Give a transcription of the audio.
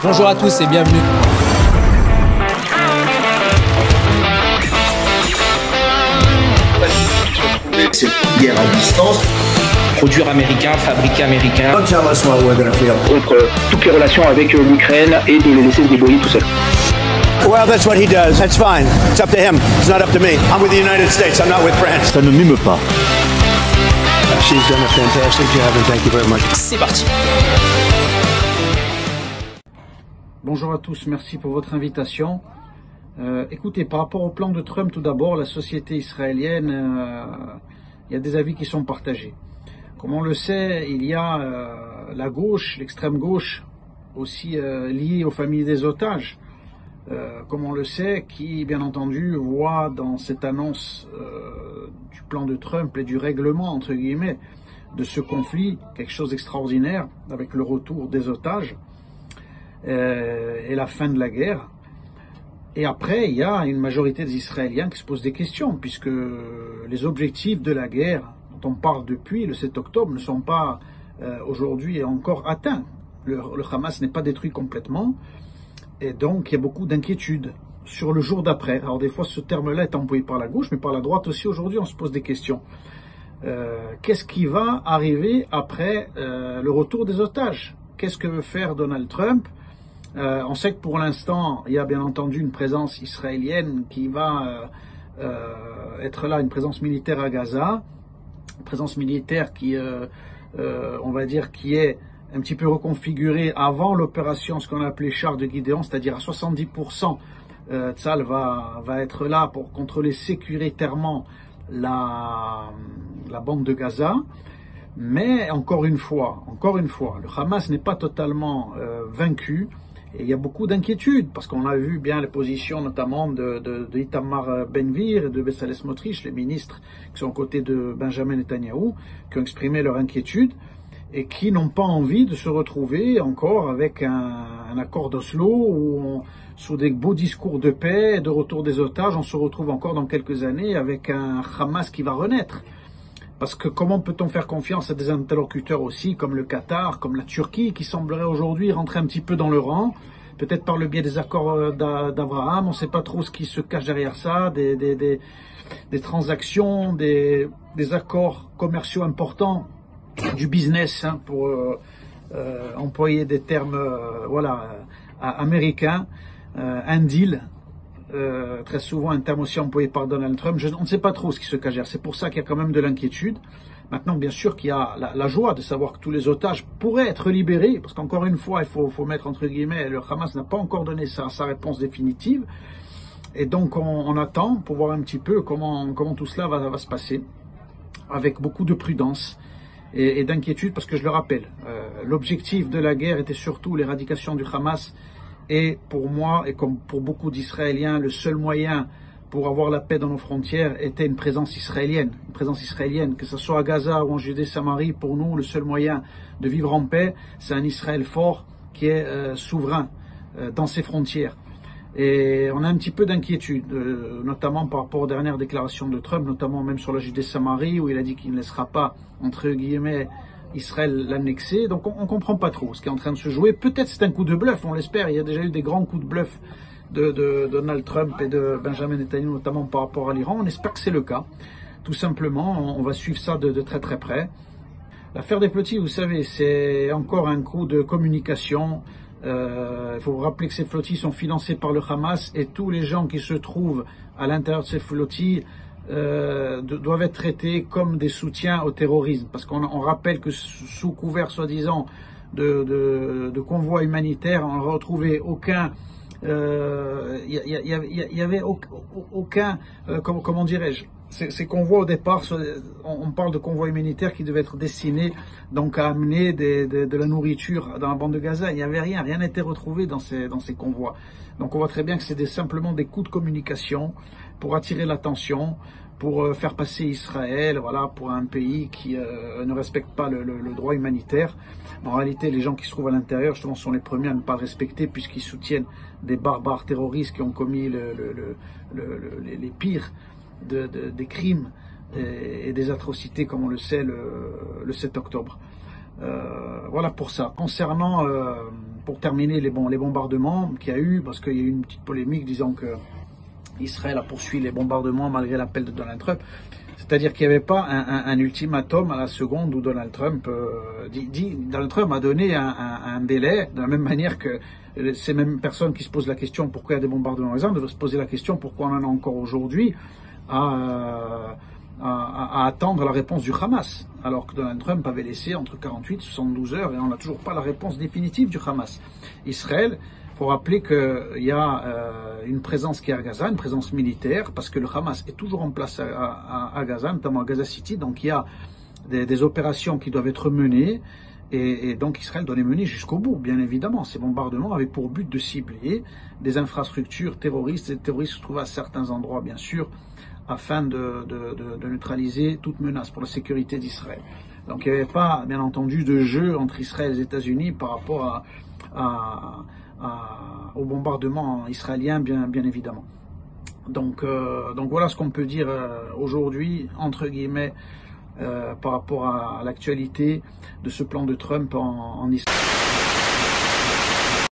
Bonjour à tous et bienvenue. Cette guerre à distance. Produire américain, fabriquer américain. Don't tell us what we're gonna feel. Contre toutes les relations avec l'Ukraine et de les laisser se débrouiller tout seul. Well, that's what he does. That's fine. It's up to him. It's not up to me. I'm with the United States. I'm not with France. Ça ne mime pas. She's done a fantastic job and thank you very much. C'est parti. Bonjour à tous, merci pour votre invitation. Écoutez, par rapport au plan de Trump, tout d'abord, la société israélienne, il y a des avis qui sont partagés. Comme on le sait, il y a la gauche, l'extrême gauche, aussi liée aux familles des otages, comme on le sait, qui, bien entendu, voit dans cette annonce du plan de Trump et du règlement, entre guillemets, de ce conflit, quelque chose d'extraordinaire, avec le retour des otages et la fin de la guerre. Et après, il y a une majorité des Israéliens qui se posent des questions, puisque les objectifs de la guerre dont on parle depuis le 7 octobre ne sont pas aujourd'hui encore atteints. Le Hamas n'est pas détruit complètement, et donc il y a beaucoup d'inquiétudes sur le jour d'après. Alors des fois, ce terme-là est employé par la gauche, mais par la droite aussi. Aujourd'hui, on se pose des questions. Qu'est-ce qui va arriver après le retour des otages? Qu'est-ce que veut faire Donald Trump? On sait que pour l'instant, il y a bien entendu une présence israélienne qui va être là, une présence militaire à Gaza, une présence militaire qui, on va dire, qui est un petit peu reconfigurée avant l'opération, ce qu'on a appelé char de Gideon, c'est-à-dire à 70%, Tzal va être là pour contrôler sécuritairement la bande de Gaza. Mais encore une fois, le Hamas n'est pas totalement vaincu. Et il y a beaucoup d'inquiétudes, parce qu'on a vu bien les positions notamment de Itamar Ben-Gvir et de Bezalel Smotrich, les ministres qui sont aux côtés de Benjamin Netanyahou, qui ont exprimé leur inquiétude et qui n'ont pas envie de se retrouver encore avec un accord d'Oslo où, sous des beaux discours de paix et de retour des otages, on se retrouve encore dans quelques années avec un Hamas qui va renaître. Parce que comment peut-on faire confiance à des interlocuteurs aussi, comme le Qatar, comme la Turquie, qui semblerait aujourd'hui rentrer un petit peu dans le rang, peut-être par le biais des accords d'Abraham, on ne sait pas trop ce qui se cache derrière ça, des transactions, des accords commerciaux importants, du business, hein, pour employer des termes américains, un deal. Très souvent un terme aussi employé par Donald Trump. On ne sait pas trop ce qui se cache. C'est pour ça qu'il y a quand même de l'inquiétude. Maintenant, bien sûr qu'il y a la joie de savoir que tous les otages pourraient être libérés, parce qu'encore une fois, il faut mettre entre guillemets, le Hamas n'a pas encore donné sa réponse définitive. Et donc, on attend pour voir un petit peu comment tout cela va se passer, avec beaucoup de prudence et d'inquiétude, parce que je le rappelle, l'objectif de la guerre était surtout l'éradication du Hamas. Et pour moi, et comme pour beaucoup d'Israéliens, le seul moyen pour avoir la paix dans nos frontières était une présence israélienne. Une présence israélienne, que ce soit à Gaza ou en Judée-Samarie, pour nous, le seul moyen de vivre en paix, c'est un Israël fort qui est souverain dans ses frontières. Et on a un petit peu d'inquiétude, notamment par rapport aux dernières déclarations de Trump, notamment même sur la Judée-Samarie, où il a dit qu'il ne laissera pas, entre guillemets, Israël l'annexer. Donc on ne comprend pas trop ce qui est en train de se jouer. Peut-être c'est un coup de bluff, on l'espère. Il y a déjà eu des grands coups de bluff de Donald Trump et de Benjamin Netanyahu, notamment par rapport à l'Iran. On espère que c'est le cas. Tout simplement, on va suivre ça de très très près. L'affaire des flottilles, vous savez, c'est encore un coup de communication. Il faut vous rappeler que ces flottilles sont financées par le Hamas, et tous les gens qui se trouvent à l'intérieur de ces flottilles doivent être traités comme des soutiens au terrorisme, parce qu'on rappelle que sous couvert soi-disant de convois humanitaires, on n'a retrouvé aucun, il y avait aucun, comment dirais-je, ces convois au départ, on parle de convois humanitaires qui devaient être destinés donc à amener de la nourriture dans la bande de Gaza. Il n'y avait rien n'a été retrouvé dans ces convois. Donc on voit très bien que c'est simplement des coups de communication pour attirer l'attention, pour faire passer Israël, voilà, pour un pays qui ne respecte pas le droit humanitaire. En réalité, les gens qui se trouvent à l'intérieur, justement, sont les premiers à ne pas le respecter, puisqu'ils soutiennent des barbares terroristes qui ont commis les pires des crimes et des atrocités, comme on le sait, le 7 octobre. Voilà pour ça. Concernant, pour terminer, les bombardements qu'il y a eu, parce qu'il y a eu une petite polémique disant que Israël a poursuivi les bombardements malgré l'appel de Donald Trump. C'est-à-dire qu'il n'y avait pas un ultimatum à la seconde où Donald Trump Donald Trump a donné un délai, de la même manière que ces mêmes personnes qui se posent la question pourquoi il y a des bombardements en Gaza devraient se poser la question pourquoi on en a encore aujourd'hui à attendre la réponse du Hamas, alors que Donald Trump avait laissé entre 48 et 72 heures et on n'a toujours pas la réponse définitive du Hamas. Israël, il faut rappeler qu'il y a une présence qui est à Gaza, une présence militaire, parce que le Hamas est toujours en place à Gaza, notamment à Gaza City, donc il y a des opérations qui doivent être menées, et donc Israël doit les mener jusqu'au bout, bien évidemment. Ces bombardements avaient pour but de cibler des infrastructures terroristes, et les terroristes se trouvent à certains endroits, bien sûr, afin de neutraliser toute menace pour la sécurité d'Israël. Donc il n'y avait pas, bien entendu, de jeu entre Israël et les États-Unis par rapport au bombardement israélien, bien évidemment. Donc voilà ce qu'on peut dire aujourd'hui, entre guillemets, par rapport à l'actualité de ce plan de Trump en Israël.